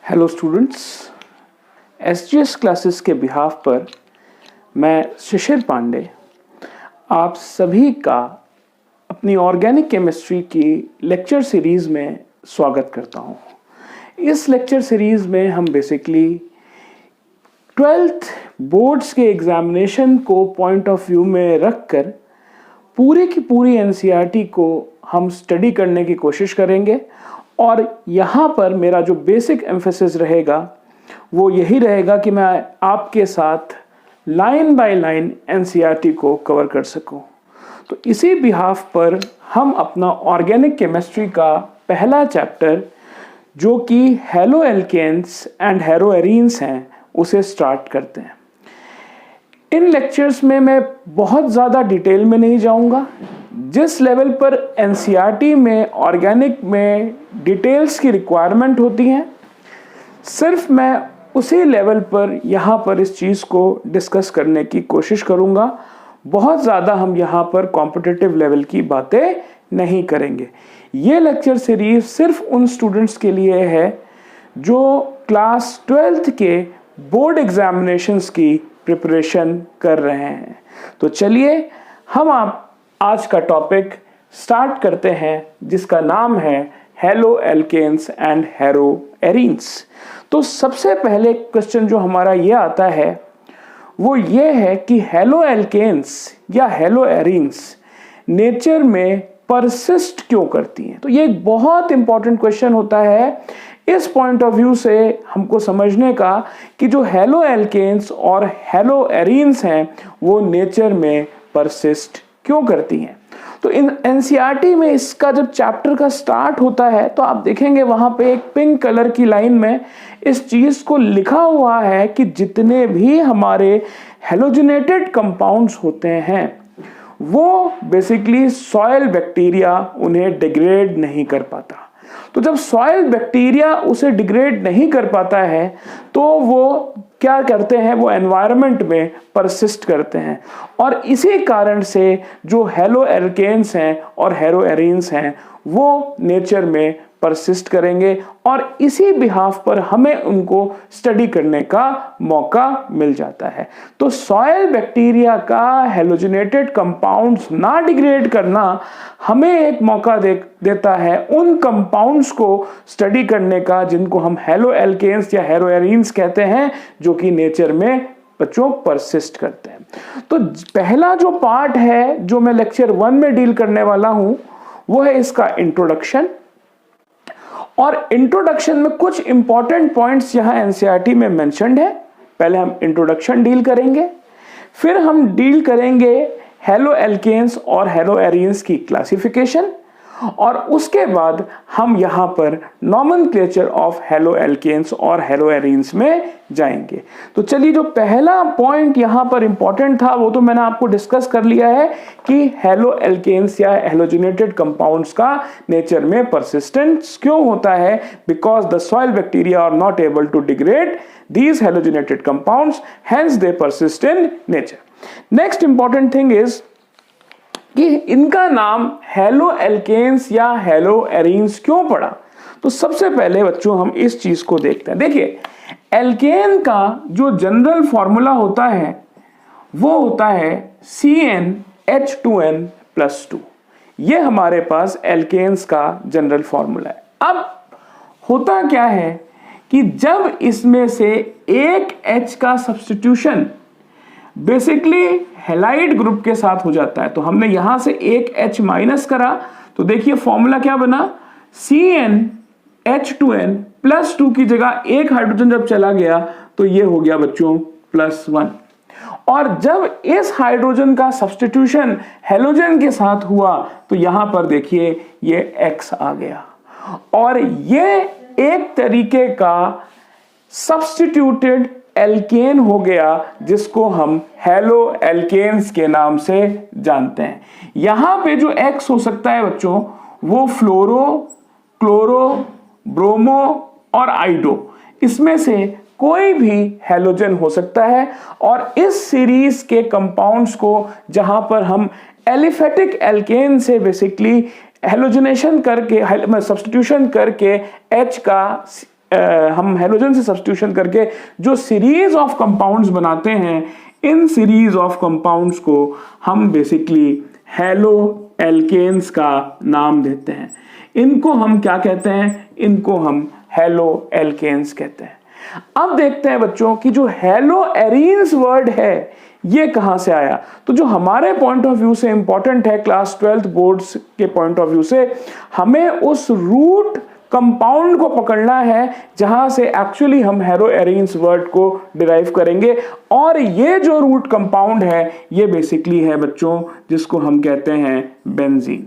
Hello students, SGS classes के behalf पर मैं शिशिर पांडे आप सभी का अपनी ऑर्गेनिक केमिस्ट्री की लेक्चर सीरीज़ में स्वागत करता हूं। इस लेक्चर सीरीज़ में हम बेसिकली 12th बोर्ड्स के एग्ज़ामिनेशन को पॉइंट ऑफ व्यू में रखकर पूरी की पूरी एनसीईआरटी को हम स्टडी करने की कोशिश करेंगे। और यहाँ पर मेरा जो बेसिक एम्फेसिस रहेगा वो यही रहेगा कि मैं आपके साथ लाइन बाय लाइन एनसीईआरटी को कवर कर सकूं। तो इसी बिहाफ पर हम अपना ऑर्गेनिक केमिस्ट्री का पहला चैप्टर जो कि haloalkanes and haloarenes हैं उसे स्टार्ट करते हैं। इन लेक्चर्स में मैं बहुत ज़्यादा डिटेल में नहीं जाऊंगा। जिस लेवल पर एनसीईआरटी में ऑर्गेनिक में डिटेल्स की रिक्वायरमेंट होती हैं, सिर्फ मैं उसी लेवल पर यहाँ पर इस चीज़ को डिस्कस करने की कोशिश करूँगा। बहुत ज़्यादा हम यहाँ पर कॉम्पिटिटिव लेवल की बातें नहीं करेंगे। ये लेक्चर सीरीज सिर्फ उन स्टूडेंट्स के लिए है जो क्लास 12th के बोर्ड एग्जामिनेशंस की प्रिपरेशन कर रहे हैं। तो चलिए हम आज का टॉपिक स्टार्ट करते हैं जिसका नाम है haloalkanes and haloarenes. तो सबसे पहले क्वेश्चन जो हमारा ये आता है वो ये है कि हैलो एल्केन्स या हैलो एरीन्स नेचर में परसिस्ट क्यों करती हैं। तो ये एक बहुत इंपॉर्टेंट क्वेश्चन होता है इस पॉइंट ऑफ व्यू से हमको समझने का कि जो हैलो एल्केन्स और हैलो एरीन्स हैं वो नेचर में परसिस्ट क्यों करती हैं। तो इन एनसीईआरटी में इसका जब चैप्टर का स्टार्ट होता है तो आप देखेंगे वहां पे एक पिंक कलर की लाइन में इस चीज को लिखा हुआ है कि जितने भी हमारे हेलोजिनेटेड कंपाउंड्स होते हैं वो बेसिकली सॉइल बैक्टीरिया उन्हें डिग्रेड नहीं कर पाता। तो जब सॉइल बैक्टीरिया उसे डिग्रेड नहीं कर पाता है तो वो क्या करते हैं, वो एनवायरनमेंट में परसिस्ट करते हैं। और इसी कारण से जो हैलो एल्केन्स हैं और हैरो एरीन्स हैं वो नेचर में परसिस्ट करेंगे और इसी बिहाफ पर हमें उनको स्टडी करने का मौका मिल जाता है। तो सॉइल बैक्टीरिया का हेलोजिनेटेड कंपाउंड्स ना डिग्रेड करना हमें एक मौका देता है उन कंपाउंड्स को स्टडी करने का जिनको हम हैलो एल्केन्स या हैरो एरीन्स कहते हैं, जो कि नेचर में बच्चों परसिस्ट करते हैं। तो पहला जो पार्ट है जो मैं लेक्चर 1 में डील करने वाला हूं वो है इसका इंट्रोडक्शन। और इंट्रोडक्शन में कुछ इंपॉर्टेंट पॉइंट्स यहां एनसीईआरटी में मेंशन्ड है। पहले हम इंट्रोडक्शन डील करेंगे, फिर हम डील करेंगे हैलो एल्केन्स और हैलो एरीन्स की क्लासिफिकेशन, और उसके बाद हम यहां पर नॉमेनक्लेचर ऑफ हैलो एल्केन्स और हैलो एरीन्स में जाएंगे। तो चलिए, जो पहला पॉइंट यहां पर इंपॉर्टेंट था वो तो मैंने आपको डिस्कस कर लिया है कि हैलो एल्केन्स या हेलोजिनेटेड कंपाउंड्स का नेचर में परसिस्टेंस क्यों होता है, because the soil bacteria are not able to degrade these halogenated compounds, hence they persist in nature. Next important thing is कि इनका नाम हैलो एल्केन्स या हैलो एरीन्स क्यों पड़ा। तो सबसे पहले बच्चों हम इस चीज को देखते हैं। देखिए, एल्केन का जो जनरल फॉर्मूला होता है वो होता है CnH2n+2। ये हमारे पास एल्केन्स का जनरल फॉर्मूला है। अब होता क्या है कि जब इसमें से एक H का सब्स्टिट्यूशन बेसिकली हैलाइड ग्रुप के साथ हो जाता है, तो हमने यहां से एक H माइनस करा तो देखिए फॉर्मूला क्या बना, CnH2n+2 की जगह एक हाइड्रोजन जब चला गया तो ये हो गया बच्चों +1। और जब इस हाइड्रोजन का सब्स्टिट्यूशन हैलोजन के साथ हुआ तो यहां पर देखिए ये X आ गया, और ये एक तरीके का सब्स्टिट्यूटेड एल्केन हो गया जिसको हम हैलो एल्केन्स के नाम से जानते हैं। यहां पे जो X हो सकता है बच्चों वो फ्लोरो, क्लोरो, ब्रोमो और आइडो, इसमें से कोई भी हैलोजन हो सकता है। और इस सीरीज के कंपाउंड्स को जहां पर हम एलिफेटिक एल्केन से बेसिकली हैलोजनेशन करके सब्स्टिट्यूशन करके H का हम हेलोजन से सब्स्टिट्यूशन करके जो सीरीज ऑफ कंपाउंड्स बनाते हैं, इन सीरीज ऑफ कंपाउंड्स को हम बेसिकली हेलो एल्केन्स का नाम देते हैं। इनको हम क्या कहते हैं? इनको हम हेलो एल्केन्स कहते हैं। अब देखते हैं बच्चों कि जो हेलो एरीन्स वर्ड है ये कहां से आया। तो जो हमारे पॉइंट ऑफ व्यू से इंपॉर्टेंट है, क्लास 12th बोर्ड्स के पॉइंट ऑफ व्यू से, हमें उस रूट कंपाउंड को पकड़ना है जहां से एक्चुअली हम हेलो एरीन्स वर्ड को डिराइव करेंगे। और ये जो रूट कंपाउंड है ये बेसिकली है बच्चों जिसको हम कहते हैं बेंजीन।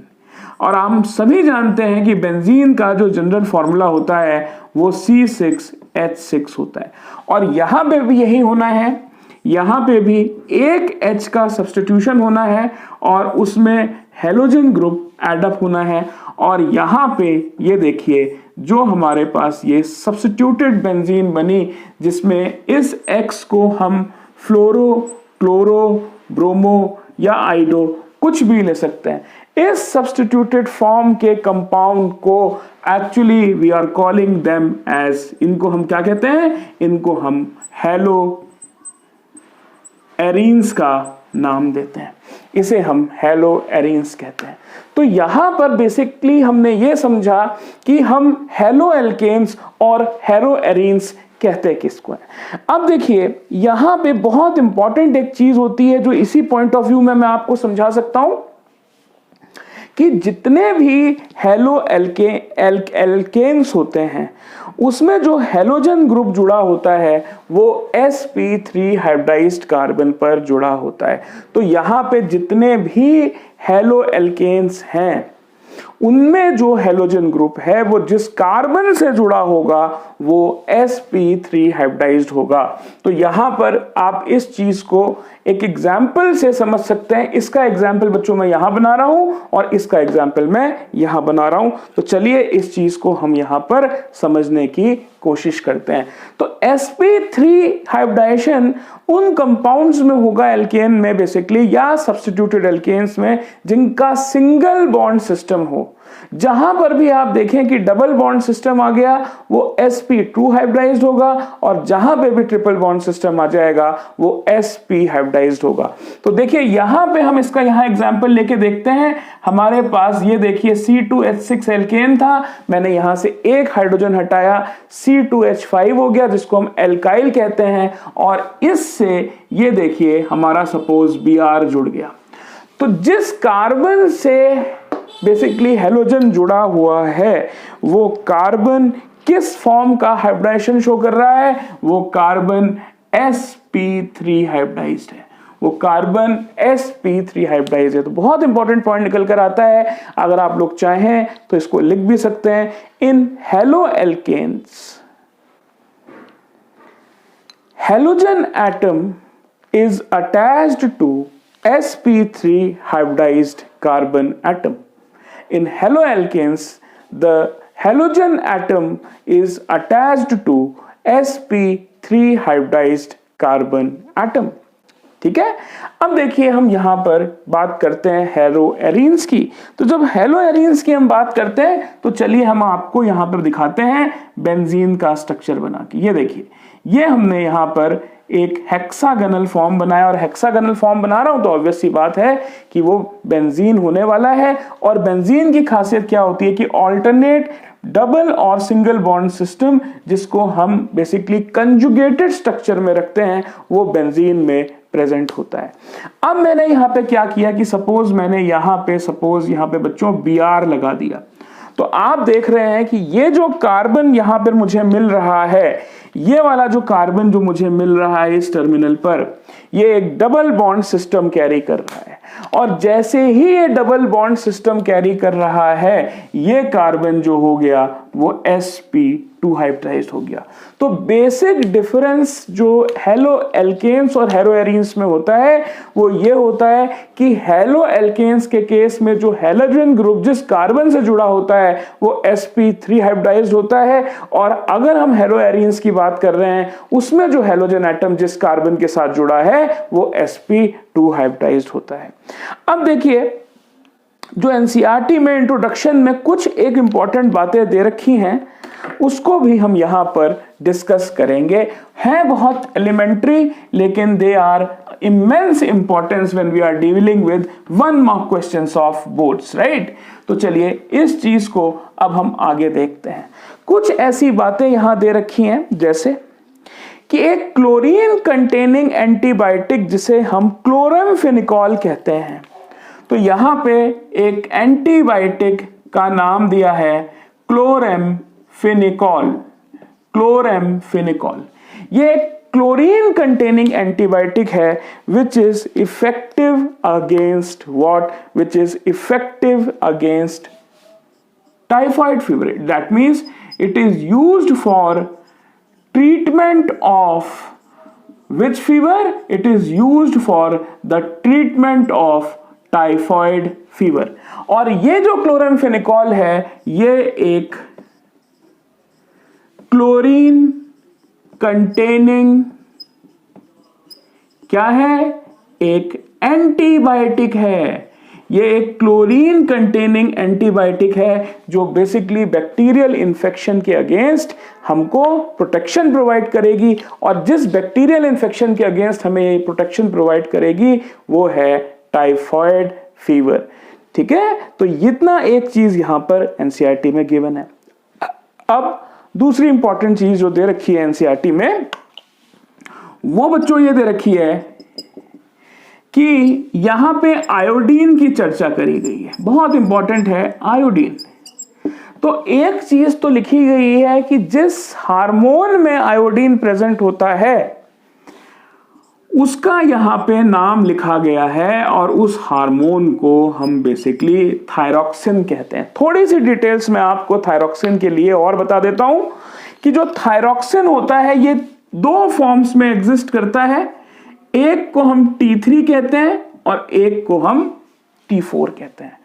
और हम सभी जानते हैं कि बेंजीन का जो जनरल फॉर्मूला होता है वो C6H6 होता है। और यहां पे भी यही होना है, यहां पे भी एक H का सब्स्टिट्यूशन होना है और उसमें हेलोजन ग्रुप एडअप होना है। और यहां पे ये देखिए जो हमारे पास ये सब्स्टिट्यूटेड बेंजीन बनी, जिसमें इस X को हम फ्लोरो, क्लोरो, ब्रोमो या आइडो कुछ भी ले सकते हैं। इस सब्स्टिट्यूटेड फॉर्म के कंपाउंड को actually we are calling them as, इनको हम क्या कहते हैं? इनको हम हेलो एरीन्स का नाम देते हैं। इसे हम हेलो एरीन्स कहते हैं। तो यहां पर बेसिकली हमने ये समझा कि हम हेलो एल्केन्स और हेलो एरीन्स कहते हैं किसको है। अब देखिए यहां पे बहुत इंपॉर्टेंट एक चीज होती है जो इसी पॉइंट ऑफ व्यू में मैं आपको समझा सकता हूं कि जितने भी हेलो एल्केन्स होते हैं उसमें जो हेलोजन ग्रुप जुड़ा होता है वो sp3 हाइब्रिडाइज्ड कार्बन पर जुड़ा होता है। तो यहां पे जितने भी हेलो एल्केन्स हैं उनमें जो हेलोजन ग्रुप है वो जिस कार्बन से जुड़ा होगा वो sp3 हाइब्रिडाइज्ड होगा। तो यहां पर आप इस चीज को एक एग्जाम्पल से समझ सकते हैं। इसका एग्जाम्पल बच्चों मैं यहां बना रहा हूं और इसका एग्जाम्पल मैं यहां बना रहा हूं। तो चलिए इस चीज को हम यहां पर समझने की कोशिश करते हैं। तो sp3 हाइब्रिडाइजेशन उन कंपाउंड्स में होगा एल्केन में बेसिकली, या सब्स्टिट्यूटेड एल्केन्स में, जिनका सिंगल बॉन्ड सिस्टम हो। जहां पर भी आप देखें कि डबल बॉन्ड सिस्टम आ गया वो sp2 हाइब्रिडाइज्ड होगा, और जहां पे भी ट्रिपल बॉन्ड सिस्टम आ जाएगा वो sp हाइब्रिडाइज्ड होगा। तो देखिए यहां पे हम इसका यहां एग्जांपल लेके देखते हैं। हमारे पास ये देखिए C2H6 एल्केन था, मैंने यहां से एक हाइड्रोजन हटाया, C2H5 हो गया जिसको हम एल्काइल कहते हैं, और इससे ये देखिए हमारा सपोज Br जुड़ गया। तो जिस कार्बन से बेसिकली हेलोजन जुड़ा हुआ है वो कार्बन किस फॉर्म का हाइब्रिडाइजेशन शो कर रहा है? वो कार्बन sp3 हाइब्रिडाइज्ड है, वो कार्बन sp3 हाइब्रिडाइज्ड है। तो बहुत इंपॉर्टेंट पॉइंट निकल कर आता है, अगर आप लोग चाहें तो इसको लिख भी सकते हैं। In haloalkanes halogen atom is attached to sp3 hybridized carbon atom. In haloalkanes, the halogen atom is attached to sp3 hybridized carbon atom. ठीक है। अब देखिए हम यहां पर बात करते हैं हेलो एरीन्स की। तो जब हेलो एरीन्स की हम बात करते हैं तो चलिए हम आपको यहां पर दिखाते हैं बेंजीन का स्ट्रक्चर बना के। ये देखिए ये हमने यहां पर एक हेक्सागोनल फॉर्म बनाया, और हेक्सागोनल फॉर्म बना रहा हूं तो ऑब्वियस सी बात है कि वो बेंजीन होने वाला है। और बेंजीन की खासियत क्या होती है कि ऑल्टरनेट डबल और सिंगल बॉन्ड सिस्टम, जिसको हम बेसिकली कंजुगेटेड स्ट्रक्चर में रखते हैं, वो बेंजीन में प्रेजेंट होता है। अब मैंने यहां पे क्या किया कि सपोज मैंने यहां पे बच्चों Br लगा दिया। तो आप देख रहे हैं कि ये जो कार्बन यहां पर मुझे मिल रहा है, ये वाला जो कार्बन जो मुझे मिल रहा है इस टर्मिनल पर, ये एक डबल बॉन्ड सिस्टम कैरी कर रहा है। और जैसे ही ये डबल बॉन्ड सिस्टम कैरी कर रहा है, ये कार्बन जो हो गया वो sp2 हाइब्रिडाइज्ड हो गया। तो बेसिक डिफरेंस जो हेलो एल्केन्स और हेलो एरीन्स में होता है वो ये होता है कि हेलो एल्केन्स के केस में जो हेलोजन ग्रुप जिस कार्बन से जुड़ा होता है वो sp3 हाइब्रिडाइज्ड होता है, और अगर हम हेलो एरीन्स की बात कर रहे हैं उसमें जो हेलोजन एटम जिस कार्बन के साथ जुड़ा है वो sp2 हाइब्रिडाइज्ड होता है। अब देखिए जो एनसीईआरटी में इंट्रोडक्शन में कुछ एक इंपॉर्टेंट बातें दे रखी हैं, उसको भी हम यहाँ पर डिस्कस करेंगे। हैं बहुत एलिमेंट्री, लेकिन they are immense importance when we are dealing with 1 mark questions of boards, right. तो चलिए इस चीज को अब हम आगे देखते हैं। कुछ ऐसी बातें यहां दे रखी हैं, जैसे कि एक क्लोरीन कंटेनिंग एंटीबायोटिक जिसे हम क्लोरामफेनिकॉल कहते हैं, तो यहां पे एक एंटीबायोटिक का नाम दिया है क्लोरामफेनिकॉल। क्लोरामफेनिकॉल ये एक क्लोरीन कंटेनिंग एंटीबायोटिक है which is effective against what, which is effective against typhoid fever. That means it is used for treatment of which fever? It is used for the treatment of typhoid fever। और ये जो chloramphenicol है ये एक chlorine containing क्या है? एक antibiotic है। ये एक क्लोरीन कंटेनिंग एंटीबायोटिक है जो बेसिकली बैक्टीरियल इन्फेक्शन के अगेंस्ट हमको प्रोटेक्शन प्रोवाइड करेगी, और जिस बैक्टीरियल इन्फेक्शन के अगेंस्ट हमें ये प्रोटेक्शन प्रोवाइड करेगी वो है टाइफॉइड फीवर। ठीक है, तो इतना एक चीज यहां पर एनसीईआरटी में गिवन है। अब दूसरी इंपॉर्टेंट चीज जो दे रखी है एनसीईआरटी में, वो बच्चों ये दे रखी है कि यहां पे आयोडीन की चर्चा करी गई है। बहुत इंपॉर्टेंट है आयोडीन। तो एक चीज तो लिखी गई है कि जिस हार्मोन में आयोडीन प्रेजेंट होता है उसका यहां पे नाम लिखा गया है, और उस हार्मोन को हम बेसिकली थायरॉक्सिन कहते हैं। थोड़ी सी डिटेल्स में आपको थायरॉक्सिन के लिए और बता देता हूं कि जो थायरॉक्सिन होता है ये 2 फॉर्म्स में एग्जिस्ट करता है। एक को हम T3 कहते हैं और एक को हम T4 कहते हैं।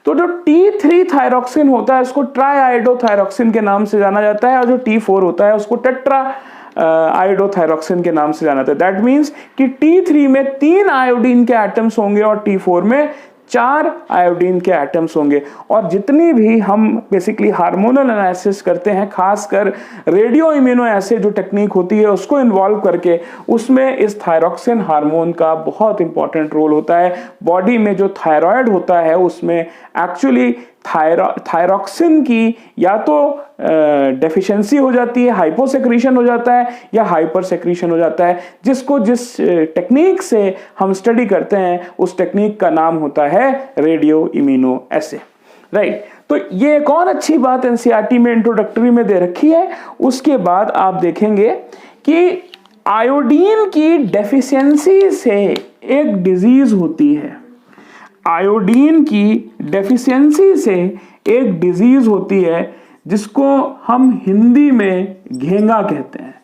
तो जो T3 थायरॉक्सिन होता है उसको ट्राइआयोडोथायरॉक्सिन के नाम से जाना जाता है, और जो T4 होता है उसको टेट्रा आयोडोथायरॉक्सिन के नाम से जाना जाता है। दैट मीन्स कि T3 में 3 आयोडीन के एटम्स होंगे और T4 में 4 आयोडीन के एटम्स होंगे। और जितनी भी हम बेसिकली हार्मोनल एनालिसिस करते हैं, खासकर रेडियो इम्यूनो एसिड जो टेक्निक होती है उसको इन्वॉल्व करके, उसमें इस थायरॉक्सिन हार्मोन का बहुत इंपॉर्टेंट रोल होता है। बॉडी में जो थायराइड होता है उसमें एक्चुअली थायरॉक्सिन की या तो डेफिशिएंसी हो जाती है, हाइपोसेक्रीशन हो जाता है, या हाइपर सेक्रीशन हो जाता है। जिसको जिस टेक्निक से हम स्टडी करते हैं उस टेक्निक का नाम होता है रेडियो इम्यूनो एसिड, राइट। तो ये एक और अच्छी बात एनसीईआरटी में इंट्रोडक्टरी में दे रखी है। उसके बाद आप देखेंगे कि आयोडीन की डेफिशिएंसी से एक डिजीज होती है। आयोडीन की डेफिशिएंसी से एक डिजीज होती है जिसको हम हिंदी में घेंगा कहते हैं,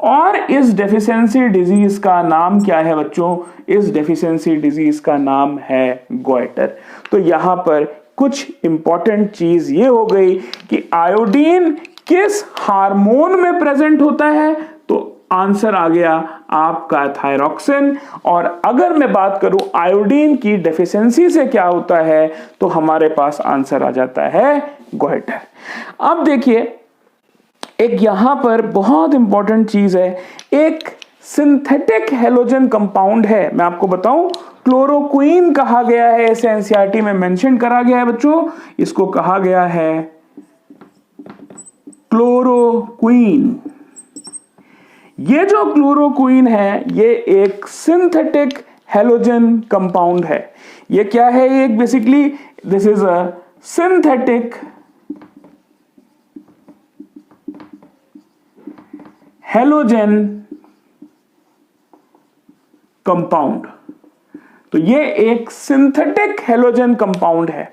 और इस डेफिशिएंसी डिजीज का नाम क्या है बच्चों? इस डेफिशिएंसी डिजीज का नाम है गॉइटर। तो यहां पर कुछ इंपॉर्टेंट चीज ये हो गई कि आयोडीन किस हार्मोन में प्रेजेंट होता है, तो आंसर आ गया आपका थायरॉक्सिन। और अगर मैं बात करूं आयोडीन की डेफिशिएंसी से क्या होता है, तो हमारे पास आंसर आ जाता है गॉइटर। अब देखिए एक यहां पर बहुत इंपॉर्टेंट चीज है, एक सिंथेटिक हेलोजन कंपाउंड है। मैं आपको बताऊं, क्लोरोक्वीन कहा गया है, इसे एनसीईआरटी में मेंशन करा गया है बच्चों। इसको कहा गया है क्लोरोक्वीन। ये जो क्लोरोक्वीन है ये एक सिंथेटिक हेलोजन कंपाउंड है। ये क्या है? ये basically this is a synthetic halogen compound. तो ये एक सिंथेटिक हेलोजन कंपाउंड है।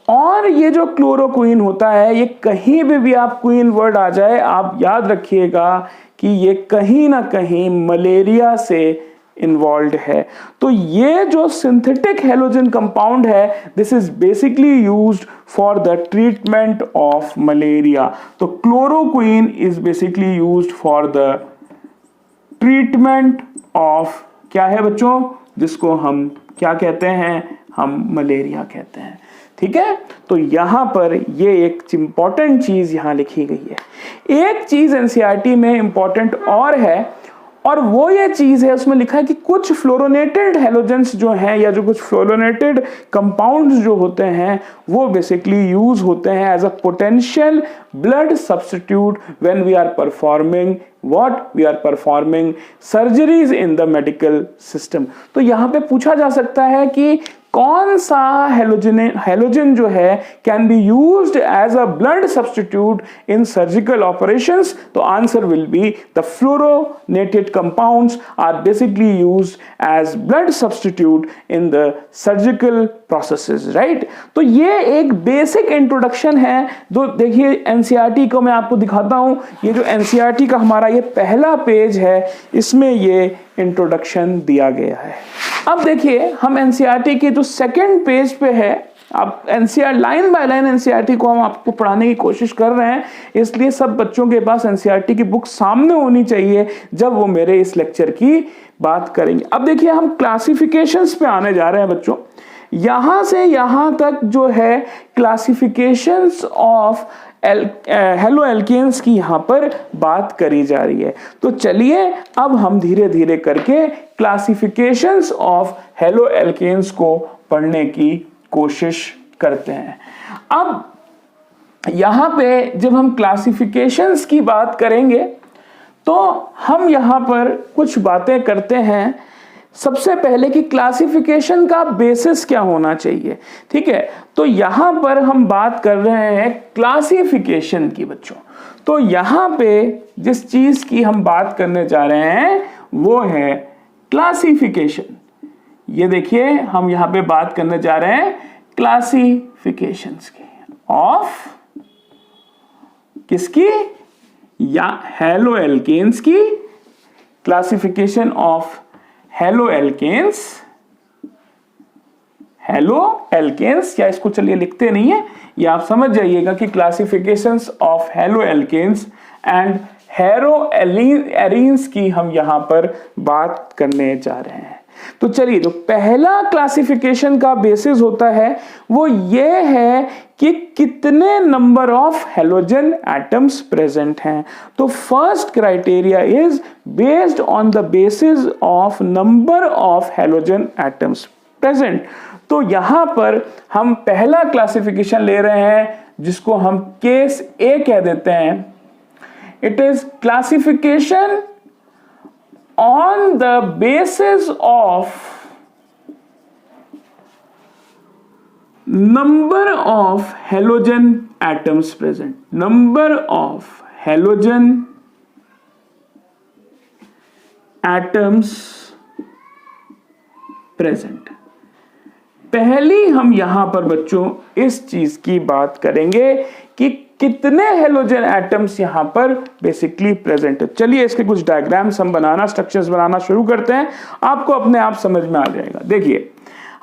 और ये जो क्लोरोक्वीन होता है, ये कहीं भी आप क्वीन वर्ड आ जाए, आप याद रखिएगा कि ये कहीं ना कहीं मलेरिया से इन्वॉल्व है। तो ये जो सिंथेटिक हेलोजन कंपाउंड है, this is basically used for the treatment of malaria. तो chloroquine is basically used for the treatment of क्या है बच्चों, जिसको हम क्या कहते हैं? हम मलेरिया कहते हैं। ठीक है, तो यहां पर ये एक इंपॉर्टेंट चीज यहां लिखी गई है एक चीज एनसीईआरटी में इंपॉर्टेंट और है, और वो ये चीज है, उसमें लिखा है कि कुछ फ्लोरोनेटेड हैलोजेंस जो हैं या जो कुछ फ्लोरोनेटेड कंपाउंड्स जो होते हैं वो बेसिकली यूज होते हैं as a potential blood substitute when we are performing surgeries in the medical system. तो यहां पे पूछा जा सकता है कि कौन सा हैलोजन जो है can be used as a blood substitute in surgical operations. तो answer will be the fluorinated compounds are basically used as blood substitute in the surgical processes, right. तो ये एक बेसिक इंट्रोडक्शन है। जो देखिए एनसीईआरटी को मैं आपको दिखाता हूं, ये जो एनसीईआरटी का हमारा ये पहला पेज है, इसमें ये इंट्रोडक्शन दिया गया है। अब देखिए हम एनसीईआरटी के जो सेकंड पेज पे है, अब एनसीईआर लाइन बाय लाइन एनसीईआरटी को हम आपको पढ़ाने की कोशिश कर रहे हैं, इसलिए सब बच्चों के पास एनसीईआरटी की बुक सामने होनी चाहिए जब वो मेरे इस लेक्चर की बात करेंगे। अब देखिए हम क्लासिफिकेशंस पे आने जा रहे हैं बच्चों। यहां से यहां तक जो है क्लासिफिकेशंस ऑफ हेलो एल्केन्स की यहां पर बात करी जा रही है। तो चलिए अब हम धीरे धीरे करके क्लासिफिकेशंस ऑफ हेलो एल्केन्स को पढ़ने की कोशिश करते हैं। अब यहां पे जब हम क्लासिफिकेशंस की बात करेंगे तो हम यहां पर कुछ बातें करते हैं। सबसे पहले कि क्लासिफिकेशन का बेसिस क्या होना चाहिए, ठीक है। तो यहां पर हम बात कर रहे हैं क्लासिफिकेशन की बच्चों। तो यहां पे जिस चीज की हम बात करने जा रहे हैं वो है क्लासिफिकेशन। ये देखिए हम यहां पे बात करने जा रहे हैं क्लासिफिकेशंस की, ऑफ किसकी, या हेलो एल्केन्स की। क्लासिफिकेशन ऑफ हेलो एल्केन्स, या इसको चलिए लिखते नहीं है, ये आप समझ जाइएगा कि classifications of haloalkanes and haloarenes की हम यहां पर बात करने जा रहे हैं। तो चलिए जो पहला क्लासिफिकेशन का बेसिस होता है वो ये है कि कितने number of halogen atoms present हैं। तो first criteria is based on the basis of number of halogen atoms present. तो यहां पर हम पहला क्लासिफिकेशन ले रहे हैं जिसको हम केस ए कह देते हैं। It is classification on the basis of number of halogen atoms present, number of halogen atoms present। पहली हम यहां पर बच्चों इस चीज की बात करेंगे कि कितने हेलोजन एटम्स यहां पर बेसिकली प्रेजेंट है। चलिए इसके कुछ डायग्राम्स हम बनाना, स्ट्रक्चर्स बनाना शुरू करते हैं, आपको अपने आप समझ में आ जाएगा। देखिए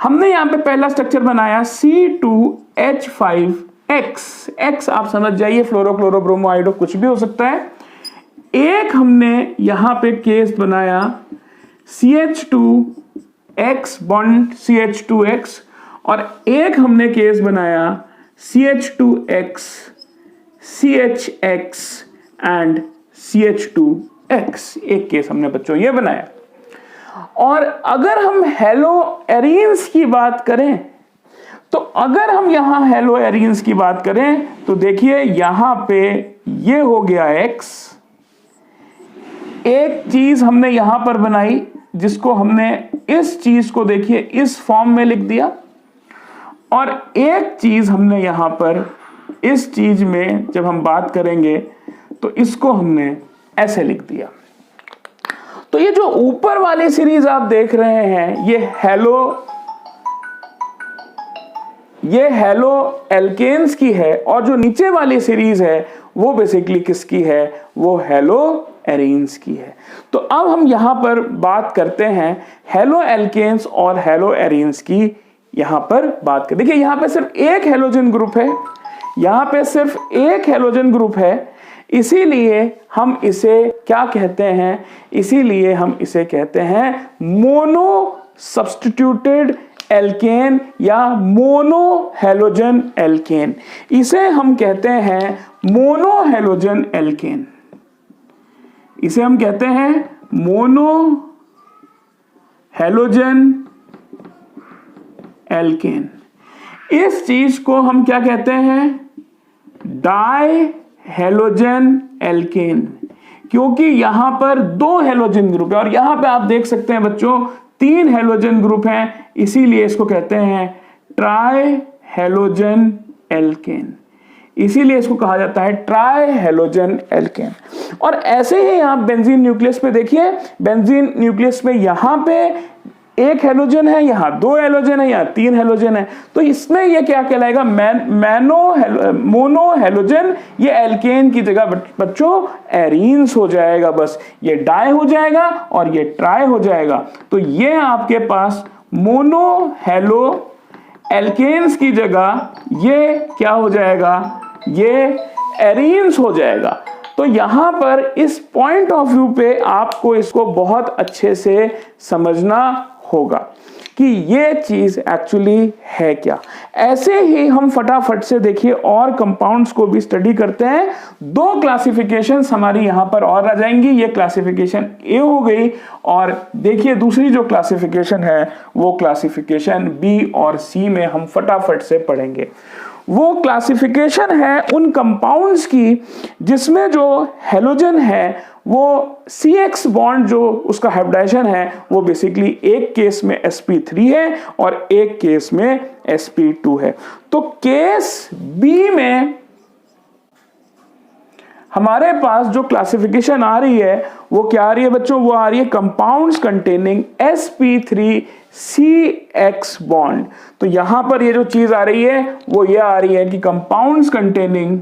हमने यहां पे पहला स्ट्रक्चर बनाया C2H5X। X आप समझ जाइए फ्लोरोक्लोरोब्रोमो कुछ भी हो सकता है। एक हमने यहां पे केस बनाया CH2X बॉन्ड CH2X, और एक हमने केस बनाया CH2X CHX एंड CH2X। एक केस हमने बच्चों ये बनाया। और अगर हम हेलो एरीन्स की बात करें, तो अगर हम यहां हेलो एरीन्स की बात करें तो देखिए यहां पे ये हो गया X। एक चीज हमने यहां पर बनाई जिसको हमने इस चीज को देखिए इस फॉर्म में लिख दिया, और एक चीज हमने यहां पर इस चीज में जब हम बात करेंगे तो इसको हमने ऐसे लिख दिया। तो ये जो ऊपर वाली सीरीज आप देख रहे हैं ये हेलो एल्केन्स की है, और जो नीचे वाली सीरीज है वो बेसिकली किसकी है, वो हेलो एरीन्स की है। तो अब हम यहां पर बात करते हैं हेलो एल्केन्स और हेलो एरीन्स की। यहां पर बात कर, देखिए यहां पे सिर्फ एक हेलोजन ग्रुप है, यहां पे सिर्फ एक हेलोजन ग्रुप है, इसीलिए हम इसे क्या कहते हैं, इसीलिए हम इसे कहते हैं मोनो सब्स्टिट्यूटेड एल्केन या मोनो हैलोजन एल्केन। इसे हम कहते हैं मोनो हैलोजन एल्केन। इसे हम कहते हैं मोनो हैलोजन एल्केन। इस चीज को हम क्या कहते हैं? डाई हैलोजन एल्केन, क्योंकि यहां पर 2 हैलोजन ग्रुप है और यहां पे आप देख सकते हैं बच्चों 3 हैलोजन ग्रुप हैं, इसीलिए इसको कहते हैं ट्राई हैलोजन एल्केन। इसीलिए इसको कहा जाता है ट्राई हैलोजन एल्केन। और ऐसे ही आप बेंजीन न्यूक्लियस पे देखिए, बेंजीन न्यूक्लियस में यहां पे 1 हैलोजन है, यहां 2 हैलोजन है, यहां 3 हैलोजन है, तो इसमें ये क्या कहलाएगा? Mono halogen. ये एल्केन की जगह बच्चों एरीन्स हो जाएगा, बस ये डाई हो जाएगा और ये ट्राई हो जाएगा। तो ये आपके पास मोनो हैलो एल्केन्स की जगह ये क्या हो जाएगा? ये एरीन्स हो जाएगा। तो यहां पर इस पॉइंट ऑफ व्यू पे आपको इसको बहुत अच्छे से समझना होगा कि ये चीज एक्चुअली है क्या। ऐसे ही हम फटाफट से देखिए और कंपाउंड्स को भी स्टडी करते हैं। 2 क्लासिफिकेशंस हमारी यहां पर और आ जाएंगी। ये क्लासिफिकेशन ए हो गई और देखिए दूसरी जो क्लासिफिकेशन है वो क्लासिफिकेशन बी और सी में हम फटाफट से पढ़ेंगे। वो क्लासिफिकेशन है उन कंपाउंड्स की जिसमें जो हैलोजन है वो CX बॉन्ड जो उसका हाइब्रिडाइजेशन है वो बेसिकली एक केस में sp3 है और एक केस में sp2 है। तो केस बी में हमारे पास जो क्लासिफिकेशन आ रही है वो क्या आ रही है बच्चों? वो आ रही है कंपाउंड्स कंटेनिंग sp3CX बॉन्ड। तो यहां पर ये जो चीज आ रही है वो ये आ रही है कि compounds containing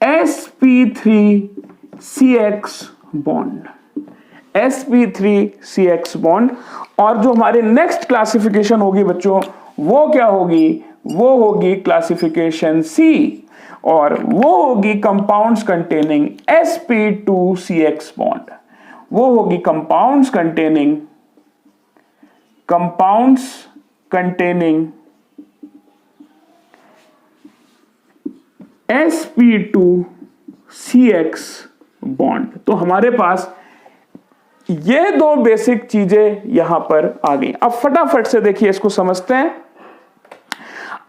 sp3CX bond, sp3CX bond. और जो हमारे नेक्स्ट क्लासिफिकेशन होगी बच्चों वो क्या होगी? वो होगी क्लासिफिकेशन सी और वो होगी कंपाउंड्स कंटेनिंग sp2CX बॉन्ड। वो होगी कंपाउंड्स कंटेनिंग sp2CX बॉन्ड। तो हमारे पास ये 2 बेसिक चीजें यहां पर आ गई। अब फटाफट से देखिए इसको समझते हैं।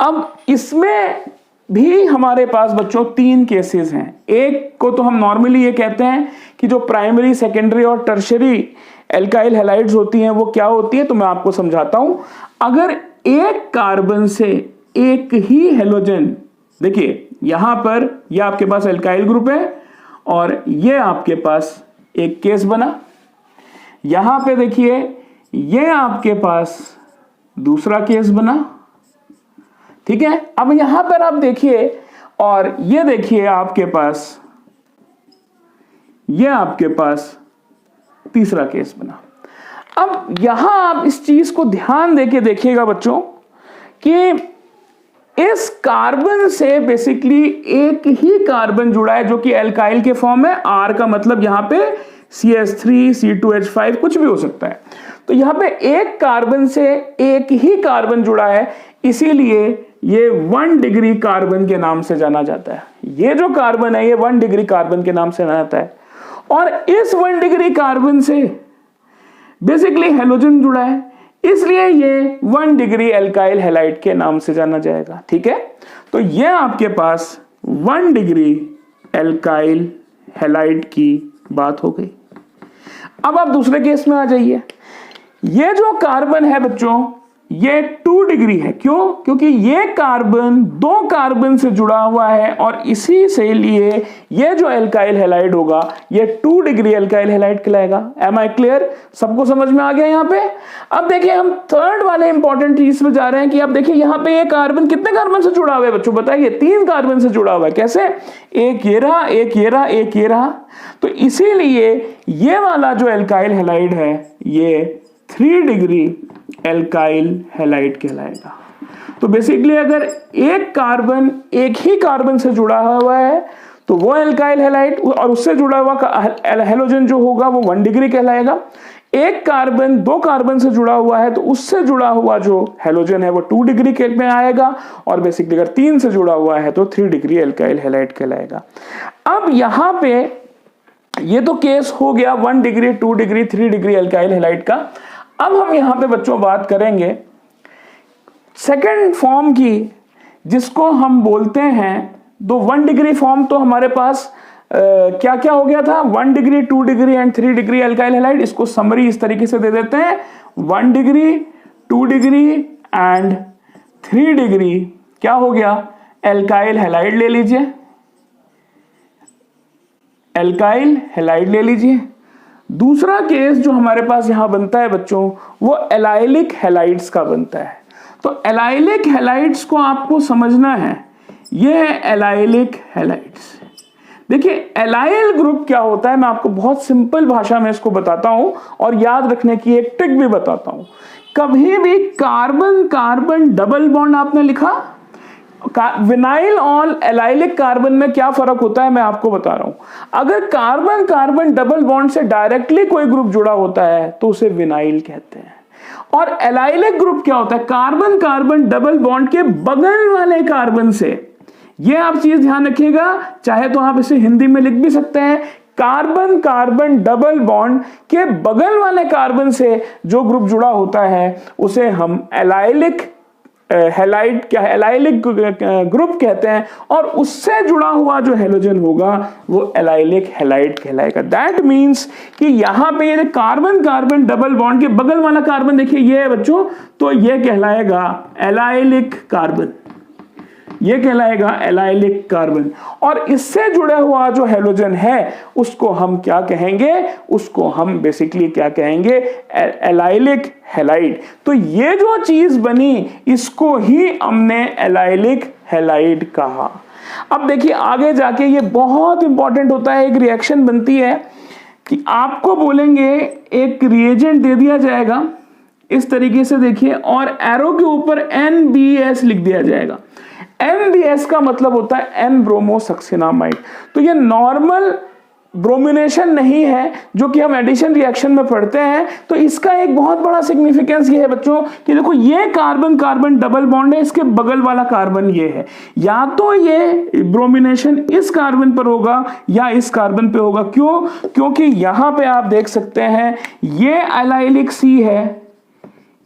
अब इसमें भी हमारे पास बच्चों 3 केसेस हैं। एक को तो हम नॉर्मली ये कहते हैं कि जो प्राइमरी, सेकेंडरी और टर्शियरी एल्काइल हैलाइड्स होती हैं वो क्या होती है, तो मैं आपको समझाता हूं। अगर एक कार्बन से एक ही हैलोजन, देखिए यहां पर ये आपके पास एल्काइल ग्रुप है और ये आपके पास एक केस बना, यहां पे देखिए ये आपके पास दूसरा केस बना, ठीक है। अब यहां पर आप देखिए और ये देखिए आपके पास तीसरा केस बना। अब यहां आप इस चीज को ध्यान देके देखिएगा बच्चों कि इस कार्बन से बेसिकली एक ही कार्बन जुड़ा है जो कि एल्काइल के फॉर्म है। R का मतलब यहां पे CH3, C2H5 कुछ भी हो सकता है। तो यहां पे एक कार्बन से एक ही कार्बन जुड़ा है, इसीलिए ये 1 डिग्री कार्बन के नाम से जाना जाता है। ये जो कार्बन है ये 1 डिग्री कार्बन के नाम से जाना जाता है और इस 1 डिग्री कार्बन से बेसिकली हैलोजन जुड़ा है, इसलिए ये 1 डिग्री एल्काइल हैलाइड के नाम से जाना जाएगा, ठीक है। तो ये आपके पास 1 डिग्री एल्काइल हैलाइड की बात हो गई। अब आप दूसरे केस में आ जाइए। ये जो कार्बन है बच्चों ये 2 डिग्री है। क्यों? क्योंकि ये कार्बन 2 कार्बन से जुड़ा हुआ है और इसी से लिए ये जो एल्काइल हैलाइड होगा ये 2 डिग्री एल्काइल हैलाइड कहलाएगा। Am I clear? सबको समझ में आ गया यहाँ पे? अब देखिए हम थर्ड वाले इंपॉर्टेंट चीज पे जा रहे हैं कि अब देखिए यहाँ पे ये कार्बन कितने कार्बन से जुड़ा हुआ है बच्चों? बताइए। 3 कार्बन से जुड़ा हुआ है। कैसे? एक ये रहा, एक ये रहा, एक ये रहा। तो इसीलिए ये वाला जो एल्काइल हैलाइड है ये 3 डिग्री एल्काइल हैलाइड कहलाएगा। तो बेसिकली अगर एक कार्बन एक ही कार्बन से जुड़ा हुआ है तो वो एल्काइल हैलाइड, और उससे जुड़ा हुआ हैलोजन जो होगा वो 1 डिग्री कहलाएगा। एक कार्बन 2 कार्बन से जुड़ा हुआ है तो उससे जुड़ा हुआ जो हैलोजन है वो 2 डिग्री के में आएगा, और बेसिकली अगर 3 से जुड़ा हुआ है तो 3 डिग्री एल्काइल हैलाइड कहलाएगा। अब यहां पे ये तो केस हो गया 1 degree 2 degree 3 degree alkyl halide का। अब हम यहां पे बच्चों बात करेंगे सेकेंड फॉर्म की, जिसको हम बोलते हैं 1 डिग्री फॉर्म। तो हमारे पास क्या क्या हो गया था, 1 degree 2 degree and 3 degree alkyl halide. इसको समरी इस तरीके से दे देते हैं, 1 डिग्री 2 डिग्री एंड 3 डिग्री क्या हो गया, एल्काइल हैलाइड ले लीजिए, एल्काइल हैलाइड ले लीजिए। दूसरा केस जो हमारे पास यहां बनता है बच्चों वो एलाइलिक हैलाइड्स का बनता है। तो एलाइलिक हैलाइड्स को आपको समझना है, ये है एलाइलिक हैलाइड्स। देखिए एलाइल ग्रुप क्या होता है, मैं आपको बहुत सिंपल भाषा में इसको बताता हूं और याद रखने की एक ट्रिक भी बताता हूं। कभी भी कार्बन कार्बन डबल बॉन्ड आपने लिखा, विनाइल और एलाइलिक कार्बन में क्या फर्क होता है मैं आपको बता रहा हूं। अगर कार्बन कार्बन डबल बॉन्ड से डायरेक्टली कोई ग्रुप जुड़ा होता है तो उसे विनाइल कहते हैं, और एलाइलिक ग्रुप क्या होता है, कार्बन कार्बन डबल बॉन्ड के बगल वाले कार्बन से। ये आप चीज ध्यान रखिएगा, चाहे तो आप इसे हिंदी में लिख भी सकते हैं, कार्बन कार्बन डबल बॉन्ड के बगल वाले कार्बन से जो ग्रुप जुड़ा होता है उसे हम एलाइलिक हैलाइड क्या एलाइलिक ग्रुप कहते हैं, और उससे जुड़ा हुआ जो हैलोजन होगा वो एलाइलिक हैलाइड कहलाएगा। दैट मींस कि यहां पे ये कार्बन कार्बन डबल बॉन्ड के बगल वाला कार्बन देखिए ये है बच्चों, तो ये कहलाएगा एलाइलिक कार्बन, ये कहलाएगा एलाइलिक कार्बन। और इससे जुड़ा हुआ जो हैलोजन है उसको हम क्या कहेंगे, उसको हम बेसिकली क्या कहेंगे, एलाइलिक हैलाइड। तो ये जो चीज बनी इसको ही हमने एलाइलिक हैलाइड कहा। अब देखिए आगे जाके ये बहुत इंपॉर्टेंट होता है, एक रिएक्शन बनती है कि आपको बोलेंगे एक रिएजेंट दे दिया जाएगा इस तरीके से देखिए, और एरो के ऊपर NBS लिख दिया जाएगा। NBS का मतलब होता है N ब्रोमोसक्सिनामाइड। तो ये नॉर्मल ब्रोमिनेशन नहीं है जो कि हम एडिशन रिएक्शन में पढ़ते हैं। तो इसका एक बहुत बड़ा सिग्निफिकेंस ये है बच्चों कि देखो ये कार्बन कार्बन डबल बॉन्ड है, इसके बगल वाला कार्बन ये है, या तो ये ब्रोमिनेशन इस कार्बन पर होगा या इस कार्बन पे होगा। क्यों? क्योंकि यहां पे आप देख सकते हैं ये एलाइलिक C है,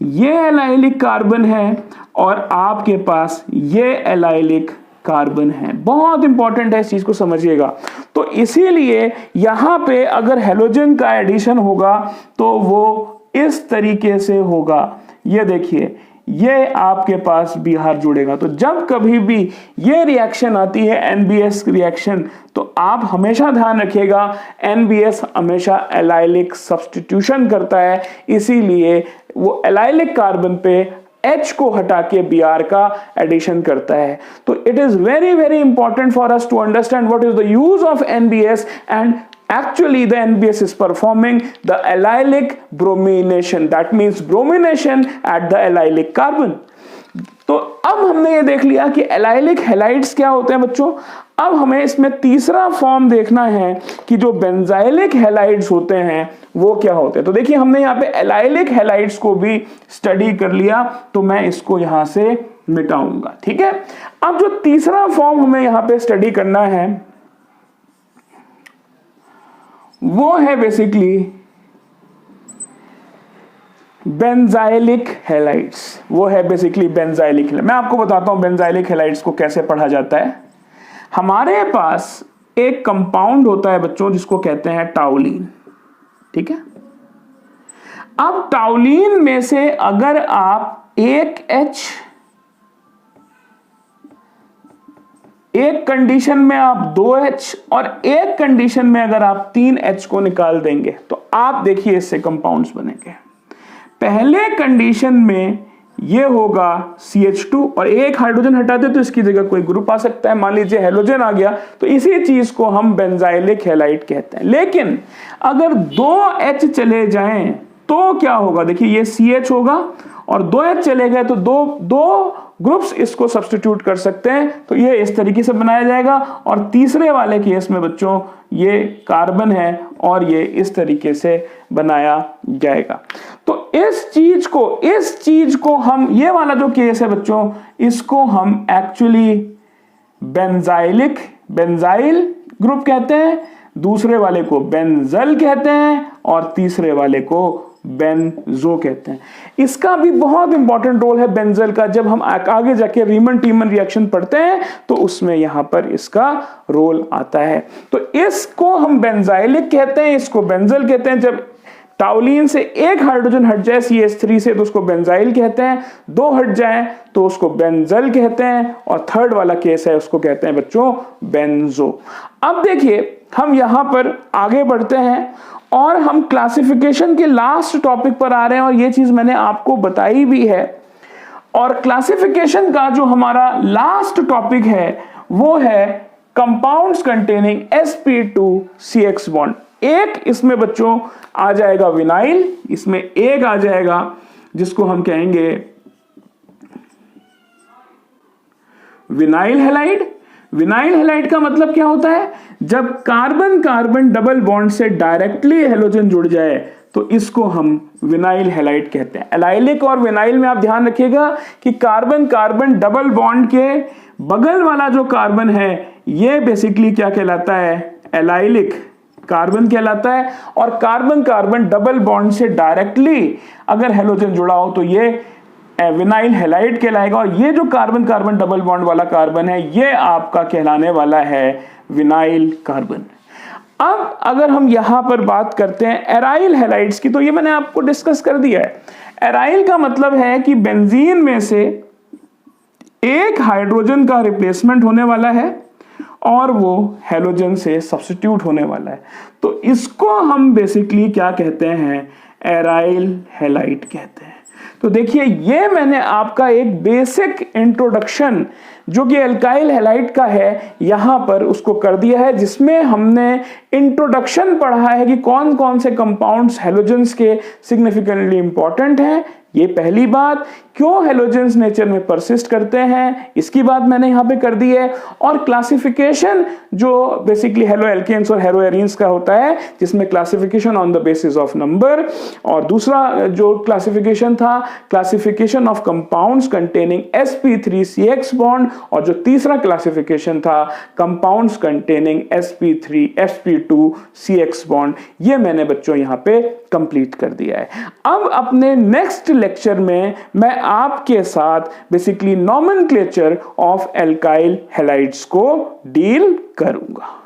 ये एलाइलिक कार्बन है, और आपके पास ये एलाइलिक कार्बन है। बहुत इंपॉर्टेंट है, इस चीज को समझिएगा। तो इसीलिए यहां पे अगर हैलोजन का एडिशन होगा तो वो इस तरीके से होगा, ये देखिए ये आपके पास बिहार जुड़ेगा। तो जब कभी भी ये रिएक्शन आती है NBS रिएक्शन, तो आप हमेशा ध्यान रखिएगा NBS हमेशा एलाइलिक सब्स्टिट्यूशन करता है, इसीलिए वो एलाइलिक कार्बन पे H को हटा के Br का एडिशन करता है। तो it is very very important for us to understand what is the use of NBS, and actually the NBS is performing the allylic bromination, that means bromination at the allylic carbon। तो अब हमने ये देख लिया कि allylic halides क्या होते हैं बच्चों। अब हमें इसमें तीसरा फॉर्म देखना है कि जो बेंजाइलिक हैलाइड्स होते हैं वो क्या होते हैं। तो देखिए हमने यहाँ पे एलाइलिक हैलाइड्स को भी स्टडी कर लिया, तो मैं इसको यहां से मिटाऊंगा, ठीक है। अब जो तीसरा फॉर्म हमें यहां पे स्टडी करना है वो है बेसिकली बेंजाइलिक हैलाइड्स। वो है बेसिकली बेंजाइलिक हैलाइड। मैं आपको बताता हूं बेंजाइलिक हैलाइड्स को कैसे पढ़ा जाता है। हमारे पास एक कंपाउंड होता है बच्चों जिसको कहते हैं टाउलिन, ठीक है। अब टाउलिन में से अगर आप एक कंडीशन में आप 2H और एक कंडीशन में अगर आप 3H को निकाल देंगे तो आप देखिए इससे कंपाउंड्स बनेंगे। पहले कंडीशन में ये होगा CH2 और एक हाइड्रोजन हटा दे तो इसकी जगह कोई ग्रुप आ सकता है, मान लीजिए हेलोजन आ गया, तो इसी चीज को हम बेंजाइलिक हैलाइड कहते हैं। लेकिन अगर 2H चले जाएं तो क्या होगा, देखिए ये CH होगा और 2H चले गए तो दो ग्रुप्स इसको सब्स्टिट्यूट कर सकते हैं, तो ये इस तरीके से बनाया जाएगा। और तीसरे वाले केस में बच्चों ये कार्बन है और ये इस तरीके से बनाया जाएगा। तो इस चीज को हम, ये वाला जो केस है बच्चों, इसको हम एक्चुअली बेंजाइल ग्रुप कहते हैं, दूसरे वाले को बेंजल कहते हैं और तीसरे वाले को बेंजो कहते हैं। इसका भी बहुत इंपॉर्टेंट रोल है बेंजल का, जब हम आगे जाके रीमन टीमन रिएक्शन पढ़ते हैं तो उसमें यहां पर इसका रोल आता है। तो इसको हम बेंजाइलिक कहते हैं, इसको बेंजल कहते हैं। जब टाउलिन से एक हाइड्रोजन हट जाए CH3 से तो उसको बेंजाइल कहते हैं, 2 हट जाए तो उसको बेंजल कहते हैं, और थर्ड वाला केस है उसको कहते हैं बच्चों बेंजो। अब देखिए हम यहां पर आगे बढ़ते हैं और हम क्लासिफिकेशन के लास्ट टॉपिक पर आ रहे हैं, और ये चीज मैंने आपको बताई भी है। और क्लासिफिकेशन का जो हमारा लास्ट टॉपिक है वो है कंपाउंड्स कंटेनिंग sp2CX बॉन्ड। एक इसमें बच्चों आ जाएगा विनाइल, इसमें एक आ जाएगा जिसको हम कहेंगे विनाइल हैलाइड। विनाइल हैलाइड का मतलब क्या होता है, जब कार्बन कार्बन डबल बॉन्ड से डायरेक्टली हेलोजन जुड़ जाए तो इसको हम विनाइल हैलाइड कहते हैं। एलाइलिक और विनाइल में आप ध्यान रखिएगा कि कार्बन कार्बन डबल बॉन्ड के बगल वाला जो कार्बन है ये बेसिकली क्या कहलाता है, एलाइलिक कार्बन कहलाता है, और कार्बन कार्बन डबल बॉन्ड से डायरेक्टली अगर हेलोजन जुड़ा हो तो ये विनाइल हैलाइड कहलाएगा। और ये जो कार्बन कार्बन डबल बॉन्ड वाला कार्बन है ये आपका कहलाने वाला है विनाइल कार्बन। अब अगर हम यहां पर बात करते हैं एराइल हैलाइड्स की, तो ये मैंने आपको डिस्कस कर दिया है। एराइल का मतलब है कि बेंजीन में से एक हाइड्रोजन का रिप्लेसमेंट होने वाला है और वो हेलोजन से सब्स्टिट्यूट होने वाला है, तो इसको हम बेसिकली क्या कहते हैं, एराइल हैलाइड कहते हैं। तो देखिए ये मैंने आपका एक बेसिक इंट्रोडक्शन जो कि एल्काइल हैलाइड का है यहां पर उसको कर दिया है, जिसमें हमने इंट्रोडक्शन पढ़ा है कि कौन कौन से कंपाउंड्स हेलोजेंस के सिग्निफिकेंटली इंपॉर्टेंट हैं। ये पहली बात, क्यों हेलोजेंस नेचर में परसिस्ट करते हैं इसकी बात मैंने यहां पे कर दी है। और क्लासिफिकेशन जो बेसिकली हेलो एल्केन्स और हेलो एरीन्स का होता है, जिसमें classification on the basis of number, और दूसरा जो क्लासिफिकेशन था classification of compounds containing sp3CX bond, और जो तीसरा क्लासिफिकेशन था कंपाउंड्स कंटेनिंग sp2CX बॉन्ड। ये मैंने बच्चों यहां पे कंप्लीट कर दिया है। अब अपने नेक्स्ट लेक्चर में मैं आपके साथ basically nomenclature of alkyl halides को डील करूंगा।